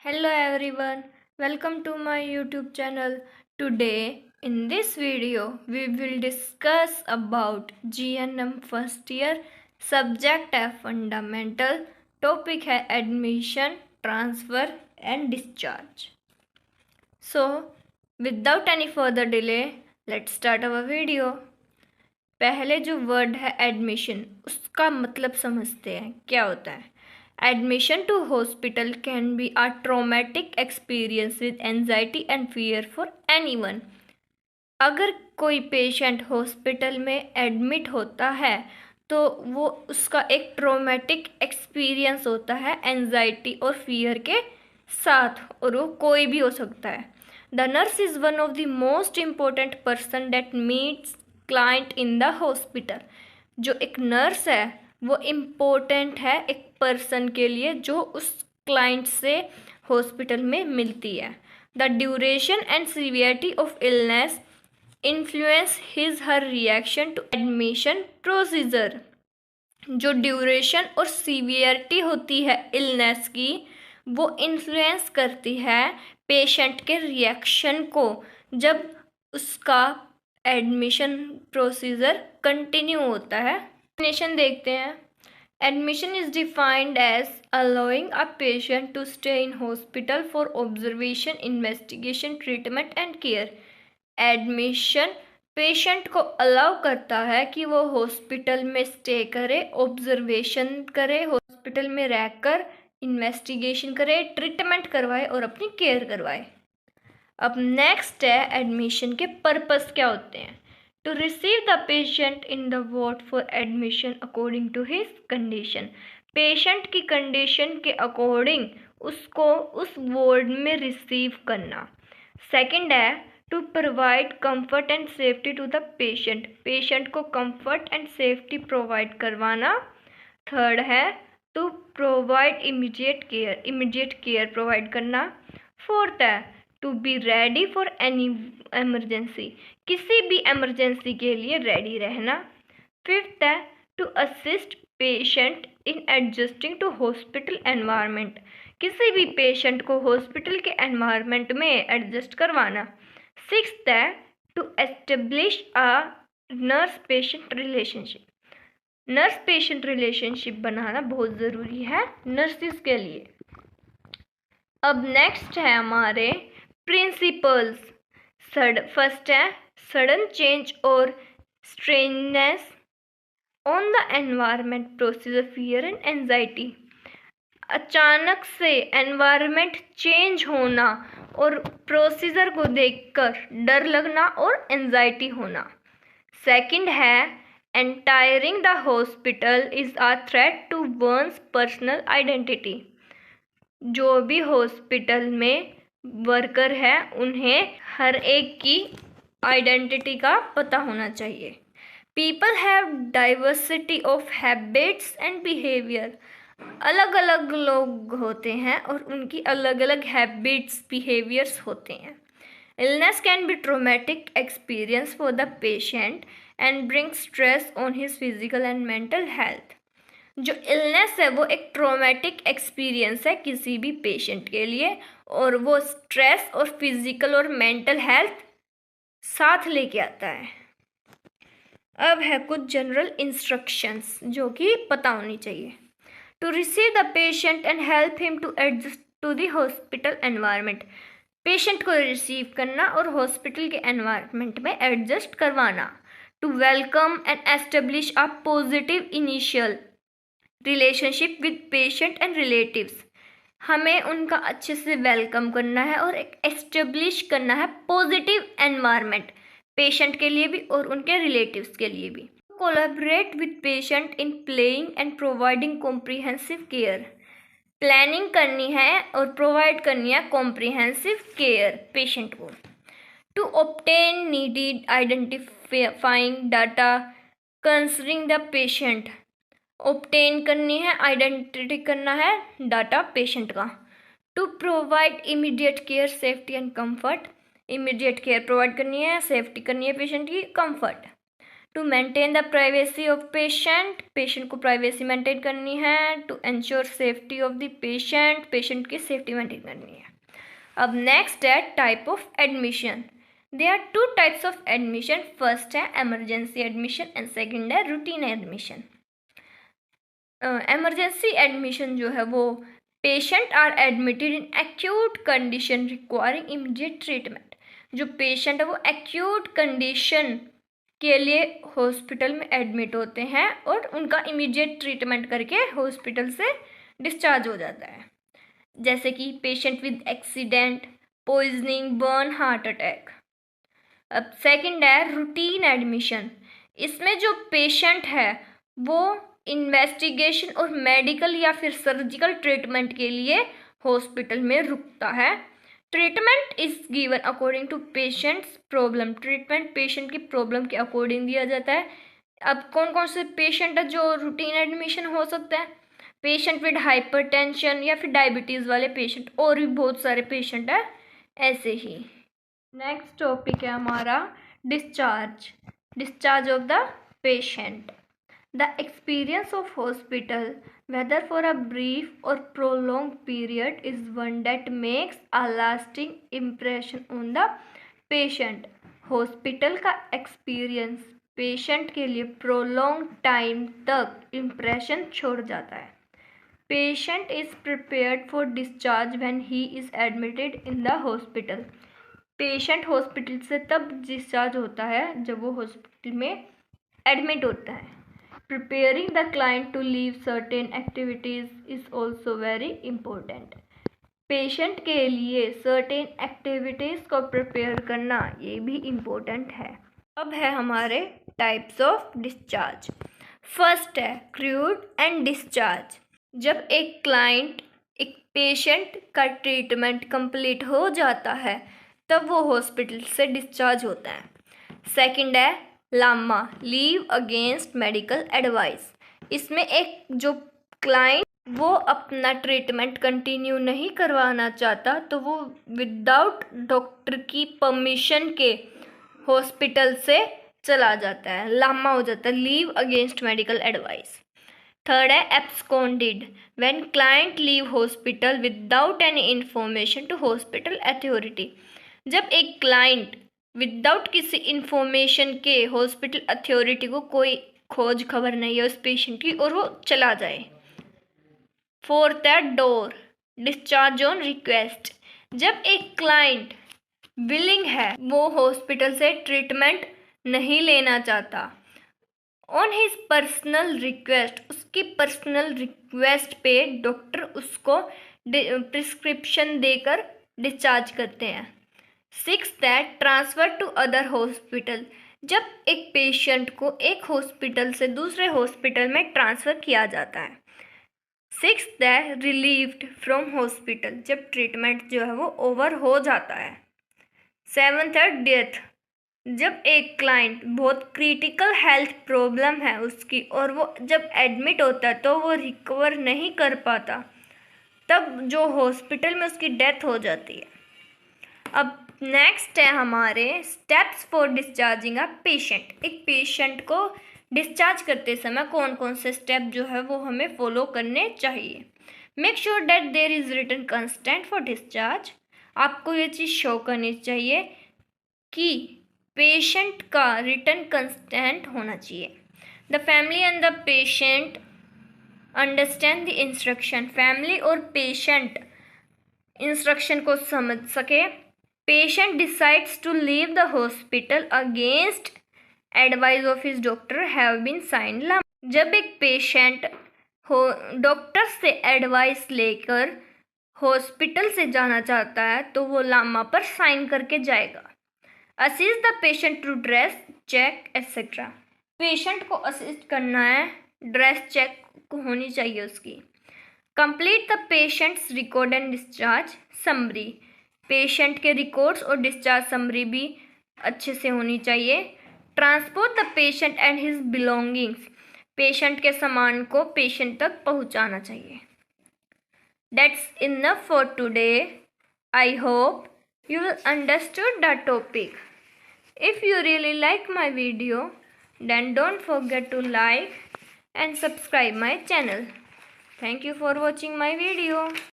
Hello everyone, welcome to my YouTube channel. Today in this video we will discuss about GNM first year. Subject है fundamental, topic है admission, transfer and discharge. So without any further delay, let's start our video. पहले जो word है admission, उसका मतलब समझते हैं क्या होता है. Admission to hospital can be a traumatic experience with anxiety and fear for anyone. अगर कोई पेशेंट हॉस्पिटल में एडमिट होता है तो वो उसका एक ट्रॉमेटिक एक्सपीरियंस होता है एंजाइटी और फियर के साथ, और वो कोई भी हो सकता है. The nurse is one of the most important person that meets client in the hospital. जो एक नर्स है वो इम्पोर्टेंट है एक पर्सन के लिए जो उस क्लाइंट से हॉस्पिटल में मिलती है. The duration and severity of illness influence his her reaction to admission procedure. जो ड्यूरेशन और सीवियरिटी होती है इलनेस की, वो इन्फ्लुएंस करती है पेशेंट के रिएक्शन को जब उसका एडमिशन प्रोसीजर कंटिन्यू होता है. डेफिनेशन देखते हैं. Admission is defined as allowing a patient to stay in hospital for observation, investigation, treatment and care. Admission patient को अलाउ करता है कि वो हॉस्पिटल में स्टे करे, ऑब्जर्वेशन करे, हॉस्पिटल में रहकर इन्वेस्टिगेशन करे, ट्रीटमेंट करवाए और अपनी केयर करवाए. अब नेक्स्ट है एडमिशन के पर्पस क्या होते हैं. To receive the patient in the ward for admission according to his condition. Patient की कंडीशन के अकॉर्डिंग उसको उस वार्ड में रिसीव करना. सेकंड है to provide comfort and safety to the patient. Patient को कंफर्ट एंड सेफ्टी प्रोवाइड करवाना. Third है to provide immediate care provide करना. फोर्थ है to be ready for any emergency. किसी भी एमरजेंसी के लिए रेडी रहना. फिफ्थ है to assist patient in adjusting to hospital environment. किसी भी पेशेंट को हॉस्पिटल के एनवायरनमेंट में एडजस्ट करवाना. सिक्स्थ है to establish a nurse patient relationship. Nurse patient relationship बनाना बहुत ज़रूरी है नर्सिस के लिए. अब नेक्स्ट है हमारे प्रिंसिपल्स. फर्स्ट है सडन चेंज और strangeness on the environment procedure, fear and anxiety. अचानक से एनवायरनमेंट चेंज होना और प्रोसीजर को देखकर डर लगना और एंजाइटी होना. सेकंड है entering the hospital is a threat to one's personal identity. जो भी हॉस्पिटल में वर्कर है उन्हें हर एक की आइडेंटिटी का पता होना चाहिए. People have diversity of habits and behaviour. अलग अलग लोग होते हैं और उनकी अलग अलग हैबिट्स बिहेवियर्स होते हैं. Illness can be traumatic experience for the patient and bring stress on his physical and mental health. जो इलनेस है वो एक ट्रॉमेटिक एक्सपीरियंस है किसी भी पेशेंट के लिए, और वो स्ट्रेस और फिजिकल और मेंटल हेल्थ साथ लेके आता है. अब है कुछ जनरल इंस्ट्रक्शंस जो कि पता होनी चाहिए. To receive the patient and help him to adjust to the hospital environment. Patient को रिसीव करना और हॉस्पिटल के एनवायरनमेंट में एडजस्ट करवाना. To welcome and establish a positive initial relationship with patient and relatives. हमें उनका अच्छे से वेलकम करना है और एक एस्टेब्लिश करना है पॉजिटिव एनवायरनमेंट पेशेंट के लिए भी और उनके रिलेटिव्स के लिए भी. Collaborate with patient in playing and providing comprehensive care. Planning करनी है और प्रोवाइड करनी है कॉम्प्रिहेंसिव केयर पेशेंट को. To obtain needed identifying data concerning the patient. Obtain करनी है, आइडेंटिटी करना है डाटा पेशेंट का. To provide immediate care, safety and comfort. Immediate care provide करनी है, सेफ्टी करनी है पेशेंट की, comfort. To maintain the privacy of patient, patient को प्राइवेसी मेंटेन करनी है। To ensure safety of the patient, patient की सेफ्टी मेंटेन करनी है। अब नेक्स्ट है type of admission. There are two types of admission, first है एमरजेंसी एडमिशन एंड सेकंड है रूटीन एडमिशन। एमरजेंसी एडमिशन जो है वो patient are admitted in acute condition requiring immediate treatment. जो पेशेंट है वो एक्यूट कंडीशन के लिए हॉस्पिटल में एडमिट होते हैं और उनका इमीडिएट ट्रीटमेंट करके हॉस्पिटल से डिस्चार्ज हो जाता है, जैसे कि patient with accident, poisoning, burn, heart attack. अब सेकंड है रूटीन एडमिशन। इसमें जो पेशेंट है वो इन्वेस्टिगेशन और मेडिकल या फिर सर्जिकल ट्रीटमेंट के लिए हॉस्पिटल में रुकता है। Treatment is given according to patient's problem, treatment patient की प्रॉब्लम के अकॉर्डिंग दिया जाता है। अब कौन कौन से पेशेंट है जो रूटीन एडमिशन हो सकता है? पेशेंट विद हाइपरटेंशन या फिर डायबिटीज़ वाले पेशेंट, और भी बहुत सारे पेशेंट है ऐसे ही। नेक्स्ट टॉपिक है हमारा discharge of the patient. The experience of hospital, whether for a brief or prolonged period, is one that makes a lasting impression on the patient. Hospital का एक्सपीरियंस पेशेंट के लिए prolong time तक impression छोड़ जाता है। Patient is prepared for discharge when he is admitted in the hospital. Patient hospital से तब discharge होता है जब वो हॉस्पिटल में एडमिट होता है। Preparing the client to leave certain activities is also very important. Patient के लिए सर्टेन एक्टिविटीज़ को प्रिपेयर करना ये भी इम्पोर्टेंट है। अब है हमारे टाइप्स ऑफ डिस्चार्ज। फर्स्ट है क्रूड एंड डिस्चार्ज। जब एक क्लाइंट, एक पेशेंट का ट्रीटमेंट कंप्लीट हो जाता है तब वो हॉस्पिटल से डिस्चार्ज होता है। सेकंड है LAMA, leave against medical advice. इसमें एक जो क्लाइंट वो अपना ट्रीटमेंट कंटिन्यू नहीं करवाना चाहता तो वो विदाउट डॉक्टर की परमिशन के हॉस्पिटल से चला जाता है, लामा हो जाता है, leave against medical advice. Third है absconded, when client leave hospital without any information to hospital authority. जब एक क्लाइंट विदाउट किसी इंफॉर्मेशन के हॉस्पिटल अथॉरिटी को कोई खोज खबर नहीं है उस पेशेंट की और वो चला जाए। फोर्थ है डोर, डिस्चार्ज ऑन रिक्वेस्ट। जब एक क्लाइंट विलिंग है, वो हॉस्पिटल से ट्रीटमेंट नहीं लेना चाहता, ऑन हिज पर्सनल रिक्वेस्ट, उसकी पर्सनल रिक्वेस्ट पे डॉक्टर उसको प्रिस्क्रिप्शन देकर डिस्चार्ज करते हैं। सिक्स्थ है ट्रांसफ़र टू अदर हॉस्पिटल। जब एक पेशेंट को एक हॉस्पिटल से दूसरे हॉस्पिटल में ट्रांसफ़र किया जाता है। सिक्स्थ है रिलीव्ड फ्रॉम हॉस्पिटल, जब ट्रीटमेंट जो है वो ओवर हो जाता है। सेवन्थ है डेथ, जब एक क्लाइंट बहुत क्रिटिकल हेल्थ प्रॉब्लम है उसकी और वो जब एडमिट होता है तो वो रिकवर नहीं कर पाता, तब जो हॉस्पिटल में उसकी डेथ हो जाती है। अब नेक्स्ट है हमारे steps for discharging a patient. एक पेशेंट को डिस्चार्ज करते समय कौन कौन से स्टेप जो है वो हमें फॉलो करने चाहिए। Make sure that there is written consent for discharge. आपको ये चीज़ शो करनी चाहिए कि पेशेंट का रिटन कंसेंट होना चाहिए। The family and the patient understand the instruction. Family और पेशेंट इंस्ट्रक्शन को समझ सके। Patient decides to leave the hospital against advice of his doctor have been sign LAMA. जब एक पेशेंट डॉक्टर से एडवाइस लेकर हॉस्पिटल से जाना चाहता है तो वो लामा पर साइन करके जाएगा। Assist the patient to dress check etcetera. Patient को असिस्ट करना है, ड्रेस चेक होनी चाहिए उसकी। Complete the patient's record and discharge summary. Patient के रिकॉर्ड्स और डिस्चार्ज समरी भी अच्छे से होनी चाहिए। Transport the patient and his belongings. Patient के सामान को पेशेंट तक पहुंचाना चाहिए। That's enough for today. I hope you will understood the topic. If you really like my video, then don't forget to like and subscribe my channel. Thank you for watching my video.